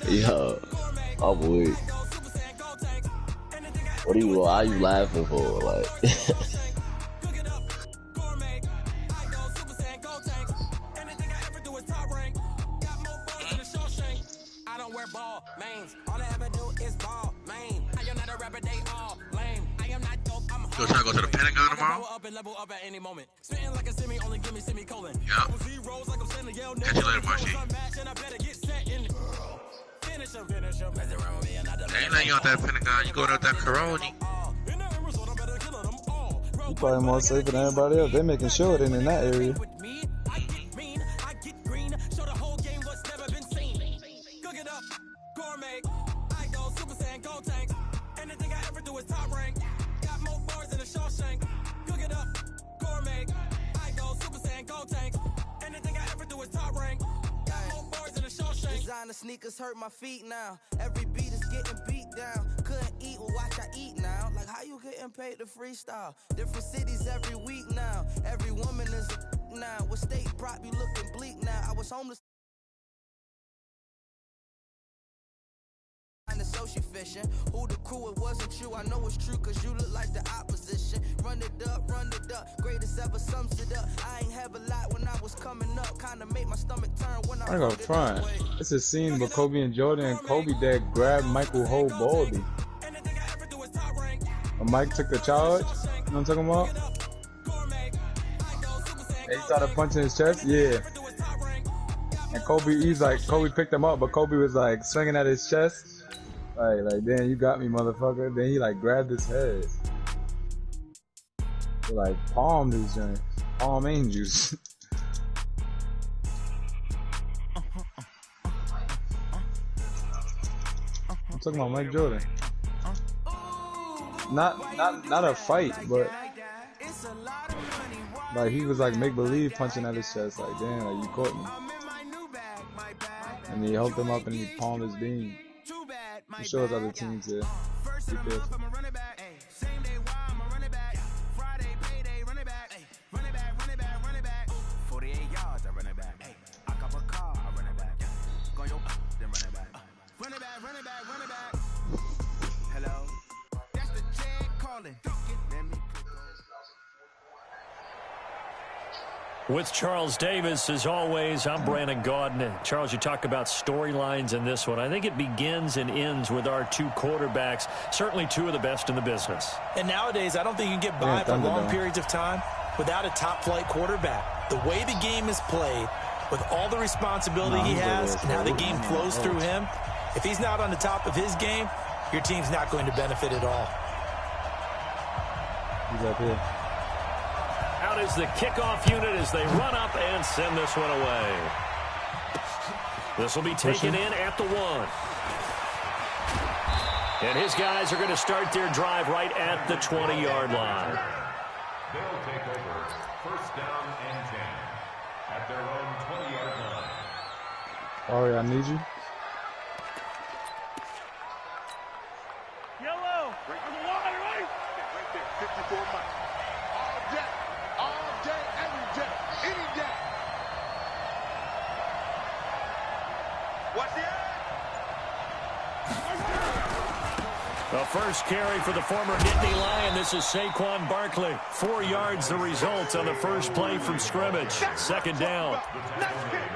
Yo, I'm weak. Why are you laughing for? Like, I don't wear ball mains. All I ever do is ball main. I am not a rapper, they all lame. I am not dope, I'm You trying to go to the Pentagon tomorrow? up and level up at any moment. Spitting like a semi, only give me semicolon. Yeah. Catch you later, Marcy. They ain't letting you out that Pentagon. You going out that Corona. You probably more safer than everybody else. They making sure it ain't in that area. Designer sneakers hurt my feet now. Every beat is getting beat down. Couldn't eat, well watch I eat now. Like how you getting paid to freestyle? Different cities every week now. Every woman is a now. What state brought you looking bleak now? I was homeless. Social fishing. Who the crew? It wasn't you. I know it's true cause you look like the opposition. Run it up, greatest ever sums it up. I ain't have a lot when I was coming up. Kinda made my stomach turn when I go front. It's a scene with Kobe and Jordan, and Kobe dad grabbed Michael whole baldy. And Mike took the charge. You know what I'm talking about? And he started punching his chest. Yeah. And Kobe picked him up, but Kobe was like swinging at his chest. Like, damn, you got me, motherfucker. Then he like grabbed his head. He like palmed his joint. Palm angels. I'm talking about Mike Jordan. Not a fight, but like he was like make believe punching at his chest. Like, damn, like you caught me. And he helped him up and he palmed his beam. He shows other teams here. Be careful. Hello, that's the Chad calling. With Charles Davis, as always, I'm Brandon Gaudin. Charles, you talk about storylines in this one. I think it begins and ends with our two quarterbacks, certainly two of the best in the business. And nowadays, I don't think you can get by for long periods of time without a top-flight quarterback. The way the game is played, with all the responsibility he has and how the game flows through him, if he's not on the top of his game, your team's not going to benefit at all. He's up here. Out is the kickoff unit as they run up and send this one away. This will be taken in at the 1. And his guys are going to start their drive right at the 20-yard line. They'll take over first down and 10 at their own 20-yard line. Oh, yeah, I need you. Yellow, right on the line, right? Right there, 54 miles. All day, every day, any day. Watch the The first carry for the former Nittany Lion. This is Saquon Barkley. 4 yards the result on the first play from scrimmage. Second down.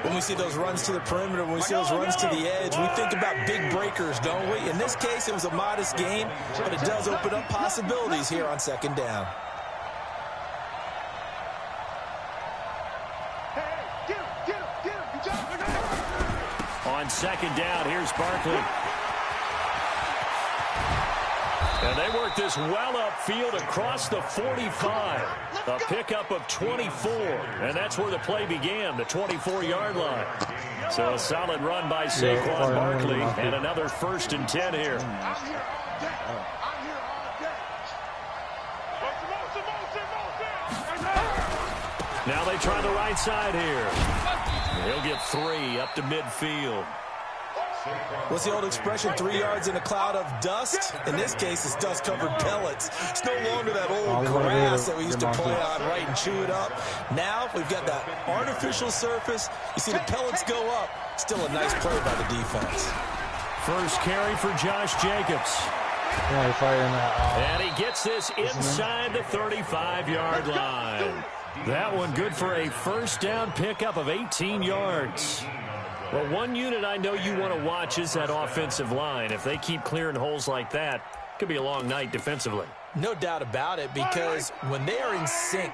When we see those runs to the perimeter, when we see those runs to the edge, we think about big breakers, don't we? In this case, it was a modest gain, but it does open up possibilities here on second down. On second down, here's Barkley. And they work this well upfield across the 45. A pickup of 24. And that's where the play began, the 24-yard line. So a solid run by Saquon Barkley and another 1st and 10 here. Now they try the right side here. He'll get 3 up to midfield. What's the old expression, 3 yards in a cloud of dust? In this case, it's dust-covered pellets. It's no longer that old grass that we used to play on, right, and chew it up. Now we've got that artificial surface. You see the pellets go up. Still a nice play by the defense. First carry for Josh Jacobs. Yeah, he's fighting that. And he gets this inside the 35-yard line. That one good for a first down pickup of 18 yards. Well, one unit I know you want to watch is that offensive line. If they keep clearing holes like that, it could be a long night defensively. No doubt about it, because when they are in sync,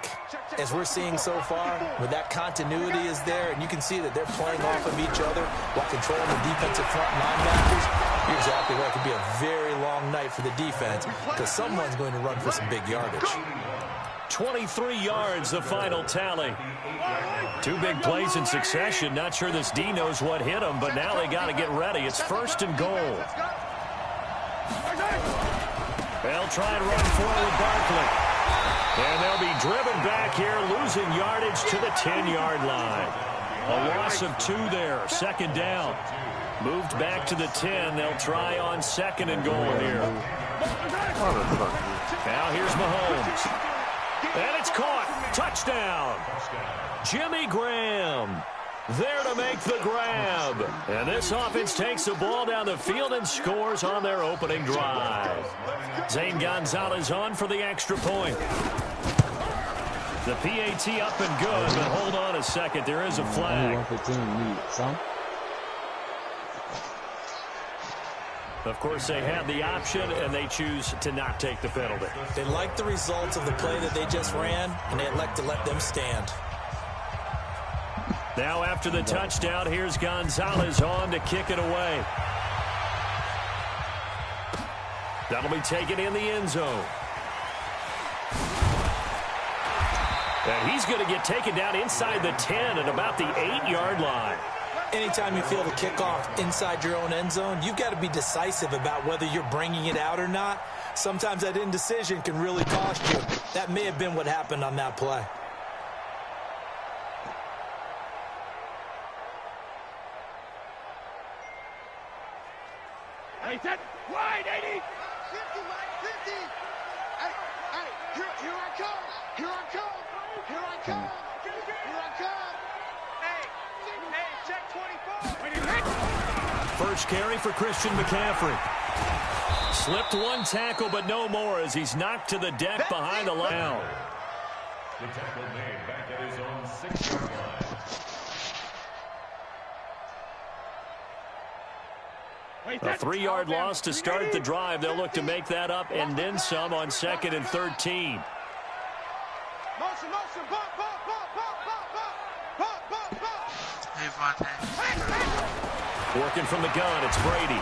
as we're seeing so far, where that continuity is there, and you can see that they're playing off of each other while controlling the defensive front linebackers, you're exactly right. It could be a very long night for the defense because someone's going to run for some big yardage. 23 yards, the final tally. Two big plays in succession. Not sure this D knows what hit him, but now they got to get ready. It's first and goal. They'll try and run forward Barkley. And they'll be driven back here, losing yardage to the 10-yard line. A loss of 2 there, second down. Moved back to the 10. They'll try on second and goal here. Now here's Mahomes. And it's caught. Touchdown. Jimmy Graham there to make the grab. And this offense takes the ball down the field and scores on their opening drive. Zane Gonzalez on for the extra point. The PAT up and good, but hold on a second. There is a flag. Of course, they have the option, and they choose to not take the penalty. They like the results of the play that they just ran, and they elect to let them stand. Now after the touchdown, here's Gonzalez on to kick it away. That'll be taken in the end zone. And he's going to get taken down inside the 10 at about the 8-yard line. Anytime you feel the kickoff inside your own end zone, you've got to be decisive about whether you're bringing it out or not. Sometimes that indecision can really cost you. That may have been what happened on that play. Hey, set wide, 80. 50, Mike, 50. Hey, here I come. Here I come. Here I come. Here I come. Hey, check 24. First carry for Christian McCaffrey. Slipped one tackle, but no more as he's knocked to the deck behind the line. The tackle made back at his own 6-yard line. A 3-yard loss to start the drive. They'll look to make that up and then some on 2nd and 13. Motion, Hey, Vontae. Working from the gun, it's Brady.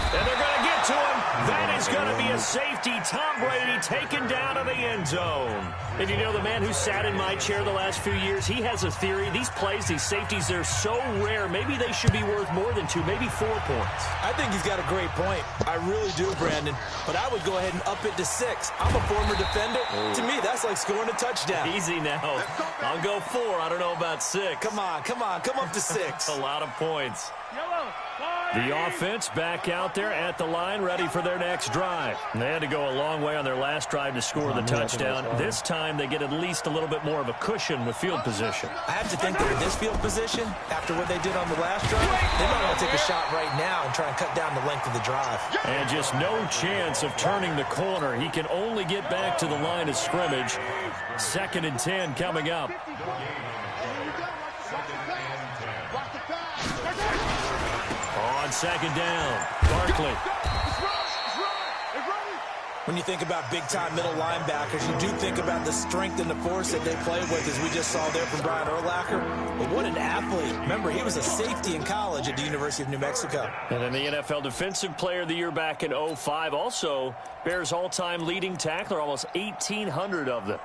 And they're going to get to him. That is going to be a safety. Tom Brady taken down to the end zone. And you know, the man who sat in my chair the last few years, he has a theory. These plays, these safeties, they're so rare. Maybe they should be worth more than 2, maybe 4 points. I think he's got a great point. I really do, Brandon. But I would go ahead and up it to 6. I'm a former defender. To me, that's like scoring a touchdown. Easy now. I'll go 4. I don't know about 6. Come on. Come up to 6. A lot of points. The offense back out there at the line, ready for their next drive. And they had to go a long way on their last drive to score the touchdown. This time they get at least a little bit more of a cushion with field position. I have to think they're in this field position after what they did on the last drive. They might want to take a shot right now and try and cut down the length of the drive. And just no chance of turning the corner. He can only get back to the line of scrimmage. 2nd and 10 coming up. On 2nd down, Barkley. When you think about big-time middle linebackers, you do think about the strength and the force that they play with, as we just saw there from Brian Urlacher. But what an athlete. Remember, he was a safety in college at the University of New Mexico. And then the NFL Defensive Player of the Year back in 2005. Also, Bears all-time leading tackler, almost 1,800 of them.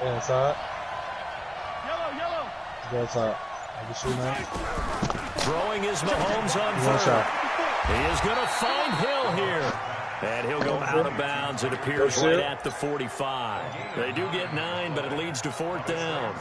Yeah, inside. Yellow. Go inside. Have a shoot now. Throwing is Mahomes on One third. shot. He is going to find Hill here. And he'll go out of bounds, it appears, right at the 45. They do get 9, but it leads to 4th down.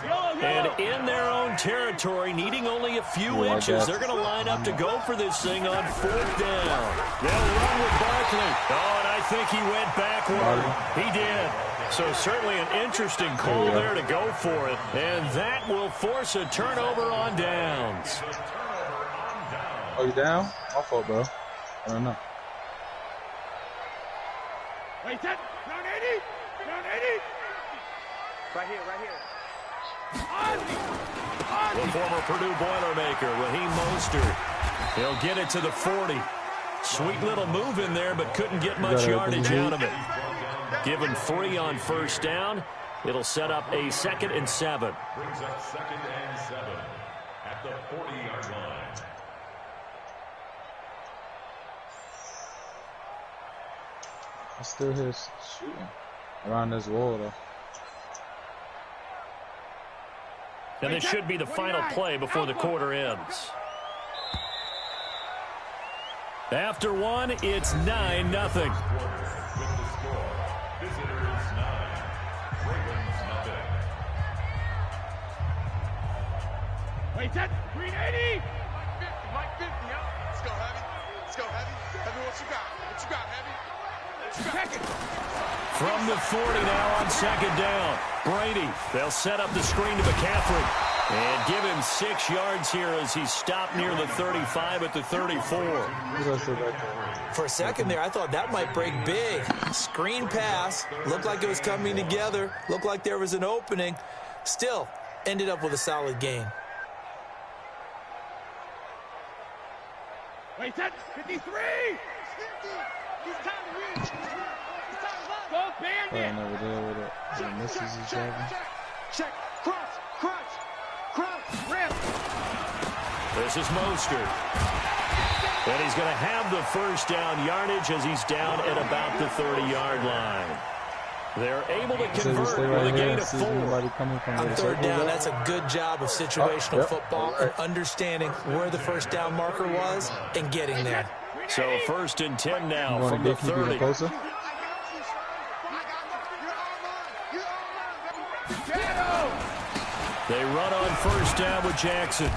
And in their own territory, needing only a few inches, they're going to line up to go for this thing on 4th down. They'll run with Barkley. Oh, and I think he went backward. He did. So certainly an interesting call there to go for it. And that will force a turnover on downs. Oh, you down? My fault, bro. I don't know. Wait, that down 80, down 80. Right here, right here. The former Purdue Boilermaker, Raheem Mostert. He'll get it to the 40. Sweet little move in there, but couldn't get much yardage out of it. Give him 3 on 1st down. It'll set up a 2nd and 7. Brings up 2nd and 7 at the 40-yard line. I still hear shooting around this wall, though. And it should be the final play before the quarter ends. After 1, it's 9-0. With the score, visitors 9, Ravens nothing. Wait, that green 80. Mike 50, huh? Let's go, Heavy. Let's go, Heavy. Heavy, what you got? What you got, Heavy? From the 40 now on 2nd down. Brady, they'll set up the screen to McCaffrey. And give him 6 yards here as he stopped near the 35 at the 34. For a second there, I thought that might break big. Screen pass. Looked like it was coming together. Looked like there was an opening. Still, ended up with a solid gain. Wait, that 53. 50. He's time to reach. He's time to run. Go, Bandit. Over there with it. Check. Cross. Rip. This is Mostert. And he's going to have the 1st down yardage as he's down at about the 30-yard line. They're able to convert with a gain of 4. On 3rd down, that's a good job of situational football and understanding where the 1st down marker was and getting there. So 1st and 10 now from the 30. They run on 1st down with Jackson.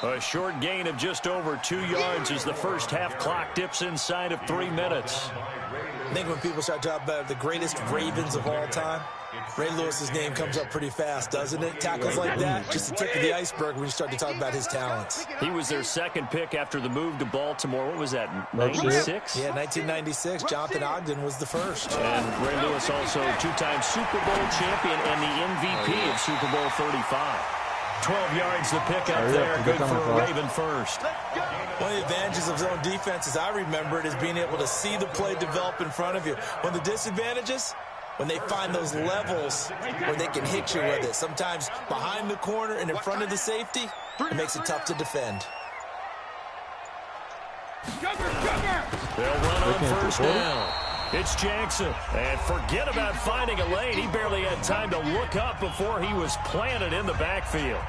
A short gain of just over 2 yards as the first half clock dips inside of 3 minutes. I think when people start talking about the greatest Ravens of all time, Ray Lewis's name comes up pretty fast, doesn't it? Tackles like that, just the tip of the iceberg when you start to talk about his talents. He was their 2nd pick after the move to Baltimore. What was that, 96? Yeah, 1996. Jonathan Ogden was the 1st. And Ray Lewis also 2-time Super Bowl champion and the MVP of Super Bowl 35. 12 yards the pick up there. Good for a Raven first. One of the advantages of zone defense, as I remember it, is being able to see the play develop in front of you. One of the disadvantages, when they find those levels where they can hit you with it. Sometimes behind the corner and in front of the safety, it makes it tough to defend. They'll run on 1st down. It's Jackson. And forget about finding a lane. He barely had time to look up before he was planted in the backfield.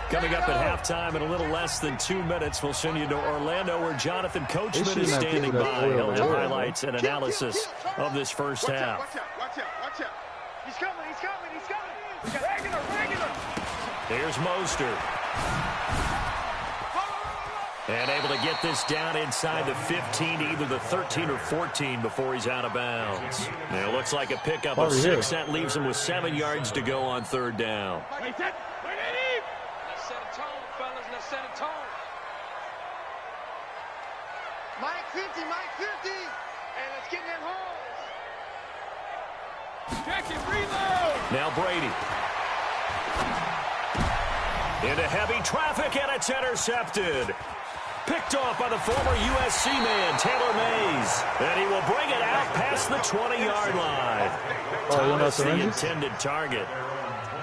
Coming up at halftime in a little less than 2 minutes, we'll send you to Orlando where Jonathan Coachman is standing by. He'll have highlights and analysis of this first half. Watch out. He's coming. Regular. Here's Mostert. And able to get this down inside the 15 to either the 13 or 14 before he's out of bounds. It looks like a pickup of 6. That leaves him with 7 yards to go on 3rd down. Let's set a tone, fellas. Let's set a tone. Mike 50. And let's get in them holes. Check it, reload. Now Brady. Into heavy traffic, and it's intercepted. Picked off by the former USC man, Taylor Mays. And he will bring it out past the 20-yard line. Thomas, the intended target.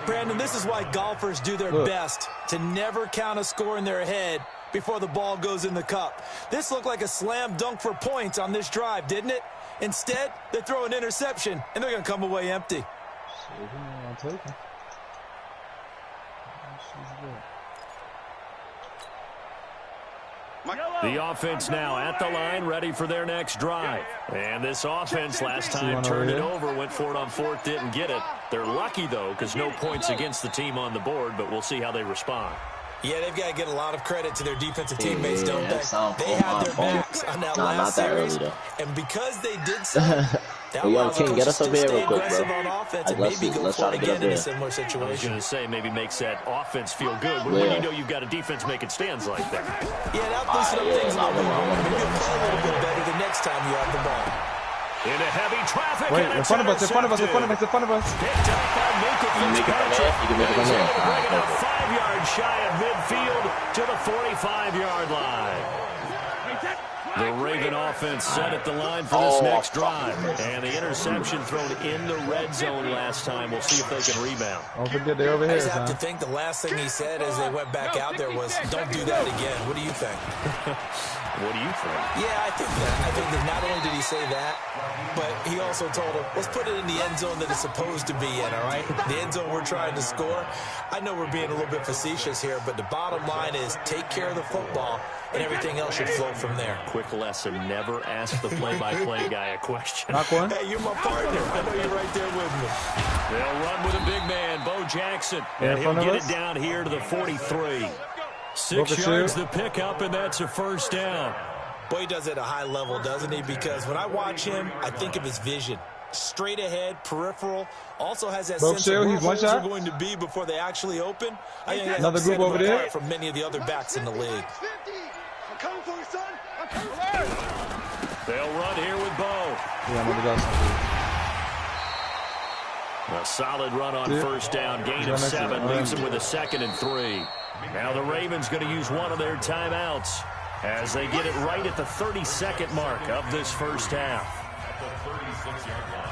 Brandon, this is why golfers do their best to never count a score in their head before the ball goes in the cup. This looked like a slam dunk for points on this drive, didn't it? Instead, they throw an interception, and they're going to come away empty. The offense now at the line, ready for their next drive. And this offense last time turned it over, went for it on fourth, didn't get it. They're lucky, though, because no points against the team on the board, but we'll see how they respond. Yeah, they've got to get a lot of credit to their defensive teammates, don't they? They had their backs on that last series, and because they did so, that allows King, get us to up here stay real quick, aggressive bro. on offense and maybe go for it again in a similar situation. I was going to say, maybe makes that offense feel good when you know you've got a defense making stands like that. Yeah, that loosen up things a little bit more. Maybe you'll play a little bit better the next time you have the ball. Into heavy traffic. Wait, in front of us, in front of us, in front of us, in front of us. Picked up by Luka Fitzpatrick. You can make it from there. Bringing a 5 yards shy of midfield to the 45-yard line. The Raven offense set at the line for this next drive. And the interception thrown in the red zone last time. We'll see if they can rebound. Don't forget they're over here, I just have to think the last thing he said as they went back out there was, don't do that again. What do you think? What do you think? Yeah, I think that not only did he say that, but he also told him, let's put it in the end zone that it's supposed to be in, all right? The end zone we're trying to score. I know we're being a little bit facetious here, but the bottom line is take care of the football, and everything else should flow from there. Quick lesson, never ask the play-by-play guy a question. Knock one. Hey, you're my partner. I know you're right there with me. They'll run with a big man, Bo Jackson, and he'll get it down here to the 43. 6 yards the pickup, and that's a first down. Boy, he does it at a high level, doesn't he? Because when I watch him, I think of his vision. Straight ahead, peripheral, also has that sense of where holes are going to be before they actually open. I think another group over there from many of the other backs in the league. I'm coming for you, son. I'm coming for you. They'll run here with Bo. A solid run on first down. Gain of 7 leaves them with a 2nd and 3. Now the Ravens going to use one of their timeouts as they get it right at the 32nd mark of this first half. At the 36-yard line.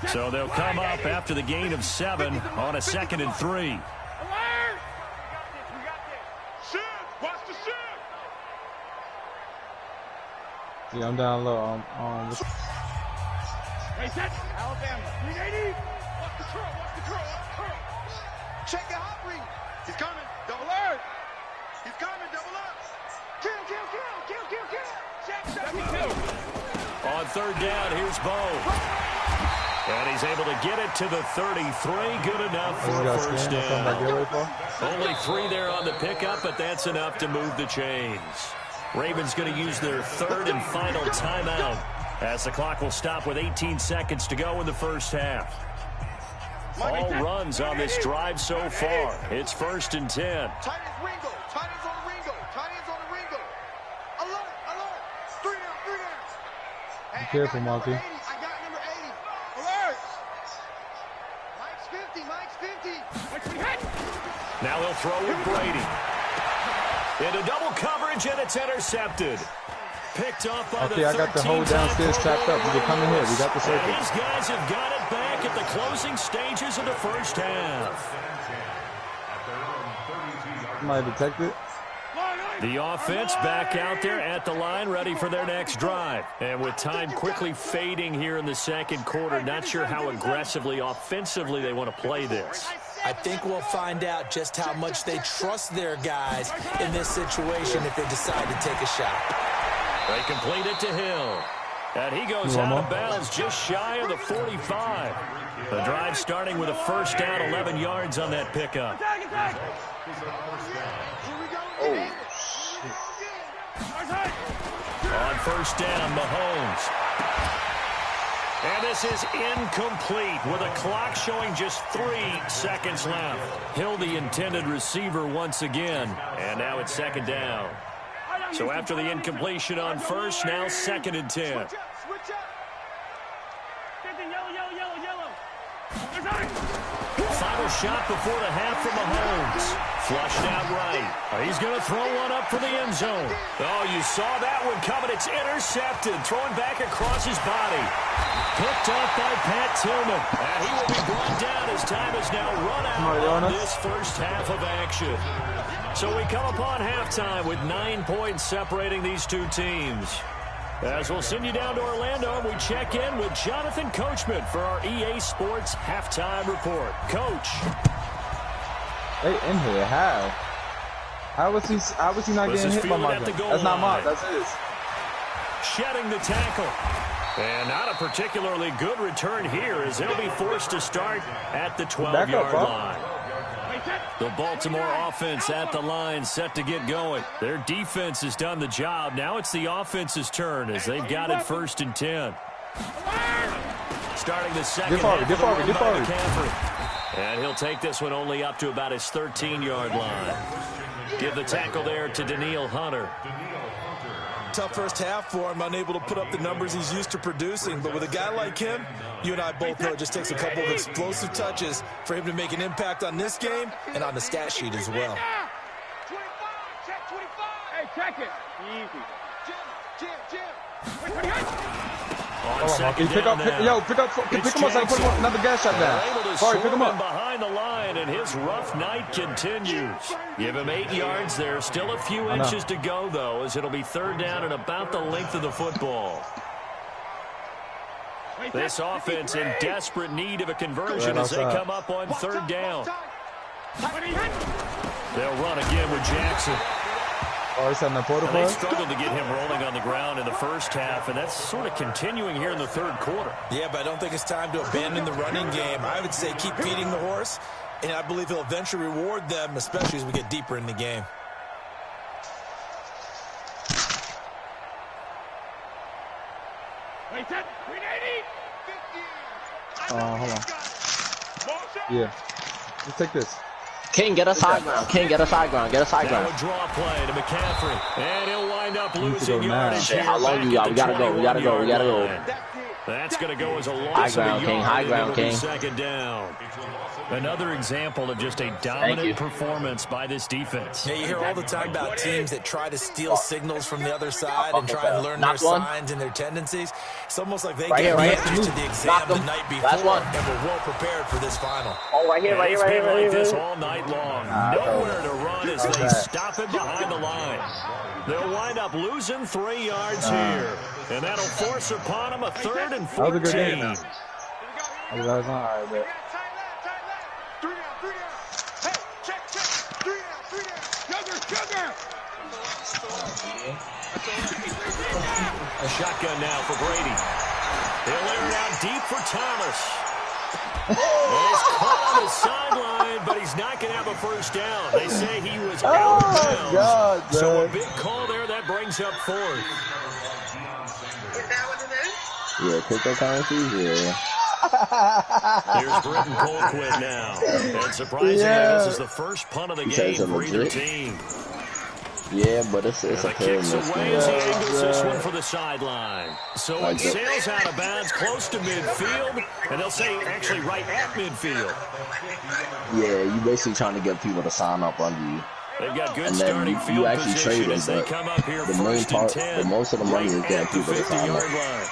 So they'll come up after the gain of 7 on a 2nd and 3. Yeah, I'm down low. Reset. Alabama. 380. Watch the curl. Watch the curl. Watch the curl. Check the hot read. He's coming. Double alert. He's coming. Double up. Kill, kill, kill. Kill, kill, kill. Check, check, kill. On third down, here's Bo. And he's able to get it to the 33. Good enough for a first down. Only 3 there on the pickup, but that's enough to move the chains. Ravens going to use their 3rd and final timeout as the clock will stop with 18 seconds to go in the first half. All runs on this drive so far. It's 1st and 10. Tight ends Ringo. Tight ends on the Ringo. Tight ends on the Ringo. Alert, alert. 3 down, 3 down. Be careful, Monty. I got number 80. Alert. Mike's 50. Mike's 50. Now they'll throw with Brady. Into double coverage, and it's intercepted. Picked up by I got the whole downstairs trapped up. You can come in here. We got the circle. These guys have got it back at the closing stages of the first half. Somebody detect it. The offense back out there at the line, ready for their next drive. And with time quickly fading here in the second quarter, not sure how aggressively, offensively they want to play this. I think we'll find out just how much they trust their guys in this situation if they decide to take a shot. They complete it to Hill. And he goes out of bounds just shy of the 45. The drive starting with a first down, 11 yards on that pickup. On first down, Mahomes. And this is incomplete with a clock showing just 3 seconds left. Hill, the intended receiver once again. And now it's 2nd down. So after the incompletion on first, now 2nd and 10. Final shot before the half from Mahomes. Flushed out right. He's going to throw one up for the end zone. Oh, you saw that one coming. It's intercepted. Throwing back across his body. Picked up by Pat Tillman. And he will be brought down as time has now run out on this first half of action. So we come upon halftime with 9 points separating these two teams. As we'll send you down to Orlando, and we check in with Jonathan Coachman for our EA Sports Halftime Report. Coach. They in here, how? How was he not getting hit by Mutt? That's not Mutt, that's his. Shedding the tackle. And not a particularly good return here as they'll be forced to start at the 12-yard line. The Baltimore offense at the line, set to get going. Their defense has done the job. Now it's the offense's turn as they've got it 1st and 10. Starting the second half of the run by McCaffrey. And he'll take this one only up to about his 13-yard line. Give the tackle there to Danielle Hunter. Tough first half for him, unable to put up the numbers he's used to producing. But with a guy like him, you and I both know it just takes a couple of explosive touches for him to make an impact on this game and on the stat sheet as well. 25, check 25. Hey, check it. Easy. Jim. Pick him up so I put him another gas shot down. Sorry, pick him up. Behind the line, and his rough night continues. Give him 8 yards there. Still a few inches to go, though, as it'll be 3rd down and about the length of the football. This offense in desperate need of a conversion as they come up on 3rd down. They'll run again with Jackson. They struggled to get him rolling on the ground in the first half, and that's sort of continuing here in the 3rd quarter. Yeah, but I don't think it's time to abandon the running game. I would say keep feeding the horse, and I believe he'll eventually reward them, especially as we get deeper in the game. Hold on. Yeah. Let's take this. King, get us high ground. King, get us high ground. Get us high ground. Now a draw play to McCaffrey. And he'll wind up losing yardage here. How long you got? We gotta go. We gotta go. We gotta go. That's going to go as a loss of a yard. High ground, King. 2nd down. Another example of just a dominant performance by this defense. Yeah, you hear all the time about teams that try to steal signals from the other side and try and learn their signs and their tendencies. It's almost like they get the answers to the exam the night before and were well prepared for this final. Oh, right here. Like this all night long. Nowhere to run as they stop it behind the line. They'll wind up losing 3 yards here. And that'll force upon them a 3rd and 14. That was a good game now. That was all right, but... A shotgun now for Brady. They'll air it out deep for Thomas. He's caught on the sideline, but he's not going to have a 1st down. They say he was out of bounds. God, so a big call there. That brings up 4th. Is that what it is? Yeah, cryptocurrencies, yeah. Here's Britton Colquitt now. And surprisingly, this is the first punt of the game for either team. Yeah, but it's a kicks away as he angles this one for the sideline. So it sails out of bounds close to midfield, and they'll say actually right at midfield. Yeah, you basically trying to get people to sign up under you. They've got good and then starting field actually position trade as they come up here the main 1st part, and 10. most of the money is getting people to sign up. Line.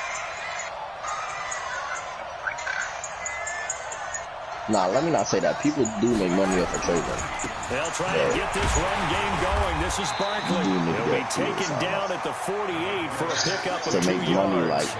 Nah, let me not say that. People do make money off of trading. They'll try and get this run game going. This is Barkley. He'll be taken down at the 48 for a pickup of 2 yards. To make money, like,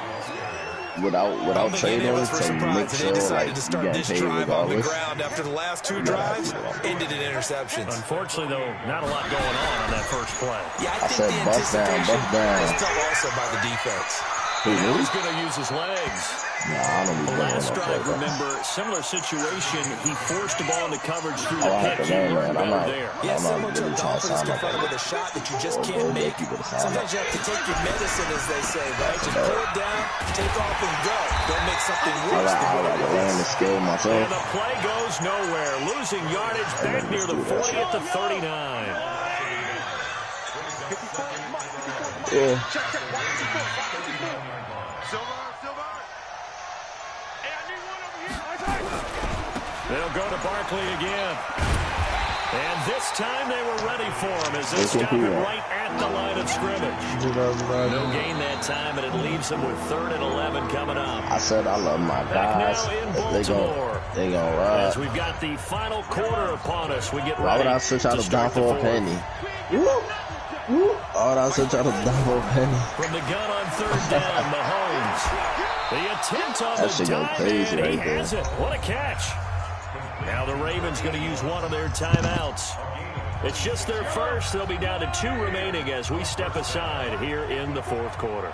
without trading, to make sure, like, you get paid regardless. After the last 2 drives, ended in interceptions. Unfortunately, though, not a lot going on that first play. Yeah, I said bust down. was tough also by the defense. He's going to use his legs. Nah, I don't need last drive, remember, similar situation. He forced the ball into coverage through the pitch. He learned better there. Yeah, similar to a Dolphins confronted with a shot that you just can't make. Sometimes you have to take your medicine, as they say, right? Just pull it down, take off, and go. Don't make something worse than what it was. And the play goes nowhere. Losing yardage back near the 40 at the 39. Yeah. They'll go to Barkley again. And this time they were ready for him as this got him right at the line of scrimmage. No gain that time, and it leaves him with 3rd and 11 coming up. I said I love my guys. They gonna ride. As we've got the final quarter upon us, we get ready. Why would I switch out of Don for a penny? Why would I switch out of Don for a penny? From the gun on 3rd down, Mahomes. The attempt on that the dive, crazy and he right there. has it. What a catch. Now the Ravens going to use one of their timeouts. It's just their first. They'll be down to 2 remaining as we step aside here in the 4th quarter.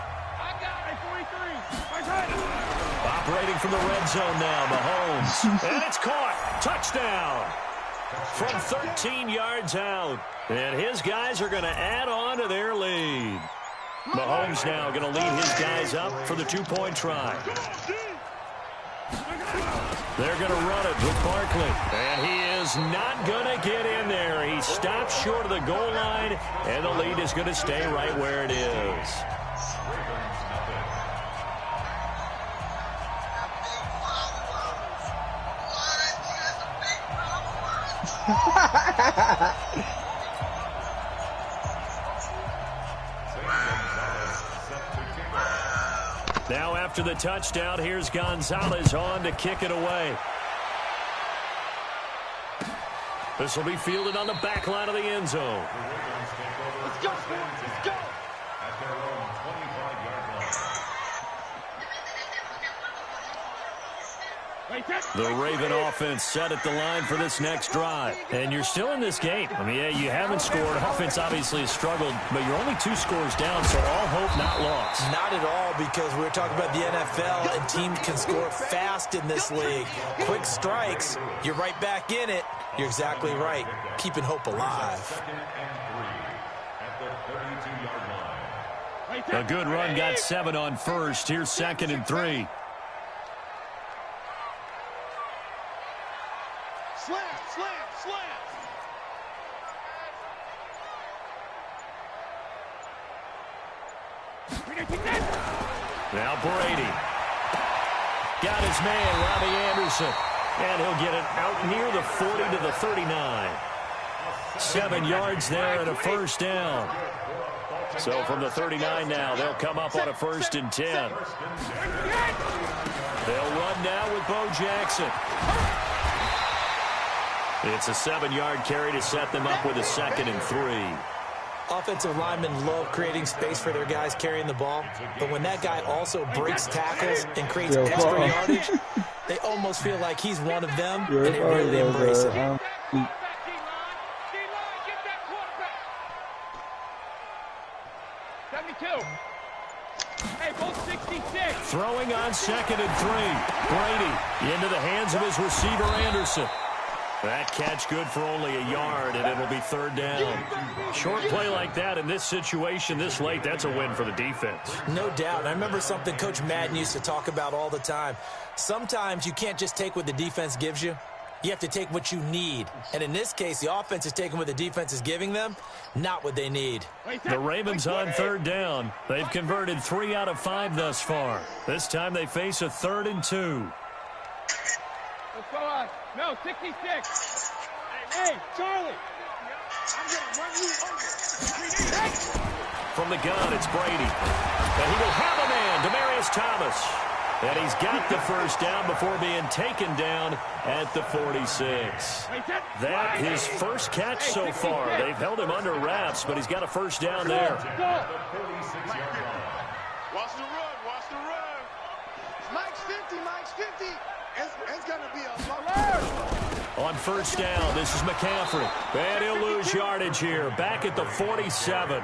Operating from the red zone now, Mahomes. And it's caught. Touchdown. From 13 yards out. And his guys are going to add on to their lead. Mahomes now going to lead his guys up for the 2-point try. They're going to run it with Barkley. And he is not going to get in there. He stops short of the goal line, and the lead is going to stay right where it is. Now after the touchdown, here's Gonzalez on to kick it away. This will be fielded on the back line of the end zone. Let's go, let's go. At their own 25-yard line. The Raven offense set at the line for this next drive. And you're still in this game. I mean, yeah, you haven't scored. Offense obviously has struggled, but you're only 2 scores down, so all hope not lost. Not at all, because we're talking about the NFL, and teams can score fast in this league. Quick strikes, you're right back in it. You're exactly right. Keeping hope alive. 2nd and 3 at the 32-yard line. A good run got 7 on first. Here's 2nd and 3. Slam, slam, slam. Now Brady. Got his man, Robbie Anderson. And he'll get it out near the 40 to the 39. 7 yards there and a first down. So from the 39 now, they'll come up on a 1st and 10. They'll run now with Bo Jackson. It's a 7-yard carry to set them up with a 2nd and 3. Offensive linemen love creating space for their guys carrying the ball, but when that guy also breaks tackles and creates extra yardage, they almost feel like he's one of them, and they really embrace it. 72. Hey, both 66. Throwing on 2nd and 3. Brady into the hands of his receiver, Anderson. That catch good for only a yard, and it'll be 3rd down. Short play like that in this situation this late, that's a win for the defense. No doubt. And I remember something Coach Madden used to talk about all the time. Sometimes you can't just take what the defense gives you. You have to take what you need. And in this case, the offense is taking what the defense is giving them, not what they need. The Ravens on 3rd down. They've converted 3 out of 5 thus far. This time they face a 3rd and 2. Let's go on. No, 66. Hey, Charlie. I'm going to run you over. From the gun, it's Brady. And he will have a man, Demaryius Thomas. And he's got the first down before being taken down at the 46. That his first catch so far. They've held him under wraps, but he's got a first down there. Watch the run, watch the run. Mike's 50, Mike's 50. It's going to be a alert. On first down, this is McCaffrey. And he'll lose yardage here. Back at the 47.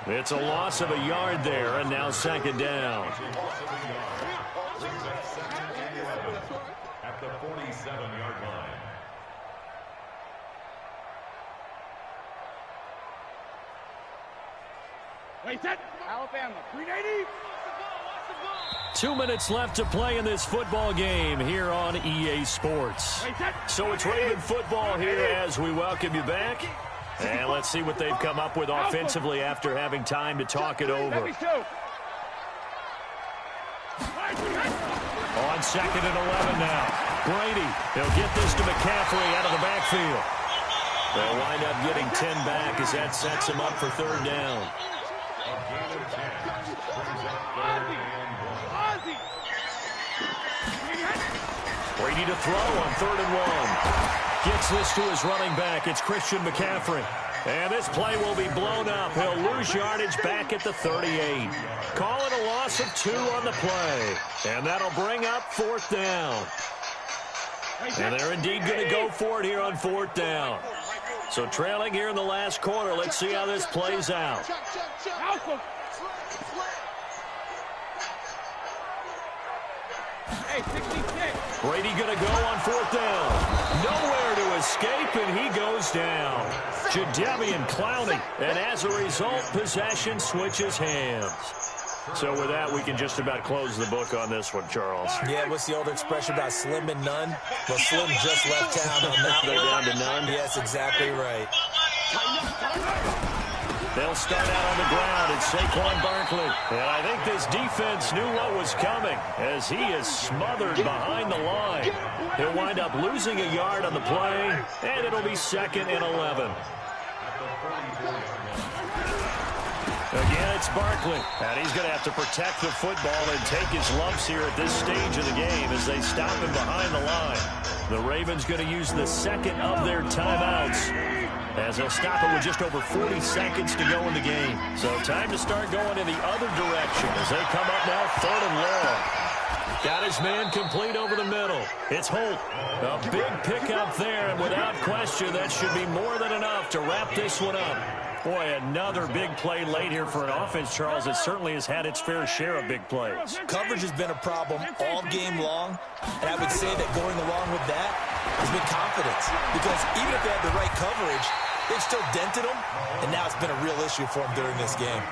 It's a loss of a yard there, and now 2nd down. At the 47-yard line. Wait, set. Alabama, 380. 2 minutes left to play in this football game here on EA Sports. So it's Raven football here as we welcome you back. And let's see what they've come up with offensively after having time to talk it over. On 2nd and 11 now. Brady, he'll get this to McCaffrey out of the backfield. They'll wind up getting 10 back as that sets them up for third down. Brady to throw on 3rd and 1. Gets this to his running back. It's Christian McCaffrey. And this play will be blown up. He'll lose yardage back at the 38. Call it a loss of 2 on the play. And that'll bring up 4th down. And they're indeed going to go for it here on 4th down. So trailing here in the last quarter. Let's see how this plays out. Brady going to go on 4th down. Nowhere to escape, and he goes down. Jadeveon Clowney, and as a result, possession switches hands. So with that, we can just about close the book on this one, Charles. Yeah, what's the old expression about slim and none? Well, Slim just left town on that. They're down to none? Yes, exactly right. They'll start out on the ground. It's Saquon Barkley. And I think this defense knew what was coming as he is smothered behind the line. He'll wind up losing a yard on the play, and it'll be 2nd and 11. Again, it's Barkley. And he's going to have to protect the football and take his lumps here at this stage of the game as they stop him behind the line. The Ravens going to use the 2nd of their timeouts, as they'll stop it with just over 40 seconds to go in the game. So time to start going in the other direction as they come up now 3rd and long. Got his man complete over the middle. It's Holt. A big pickup there, and without question, that should be more than enough to wrap this one up. Boy, another big play late here for an offense, Charles, that certainly has had its fair share of big plays. Coverage has been a problem all game long, and I would say that going along with that has been confidence. Because even if they had the right coverage, they've still dented them, and now it's been a real issue for them during this game.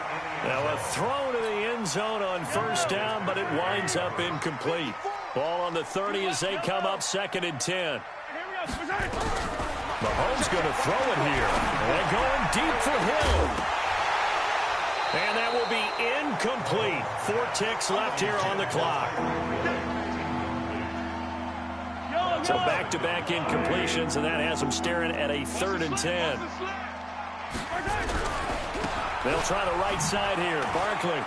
Now a throw to the end zone on 1st down, but it winds up incomplete. Ball on the 30 as they come up 2nd and 10. Mahomes going to throw it here. And going deep for Hill. And that will be incomplete. 4 ticks left here on the clock. So back-to-back incompletions, and that has them staring at a 3rd and 10. They'll try the right side here. Barkley.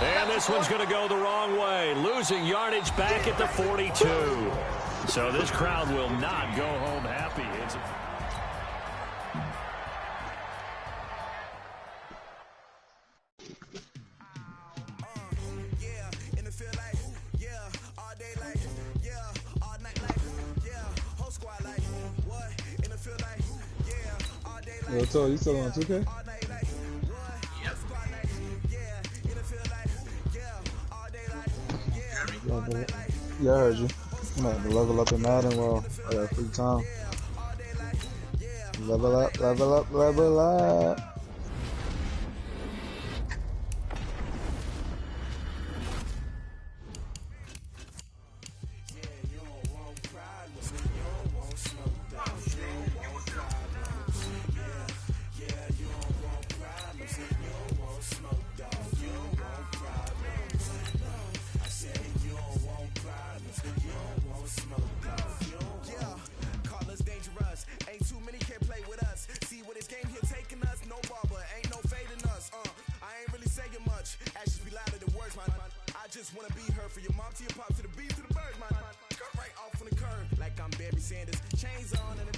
And this one's going to go the wrong way. Losing yardage back at the 42. So this crowd will not go home happy. Yo, you still on 2K? Yeah, I heard you. I'm gonna have to level up in Madden while I got free time. Level up, level up, level up. Wanna be her for your mom to your pop to the beat to the birds, man. Cut right off on the curb like I'm Barry Sanders. Chains on and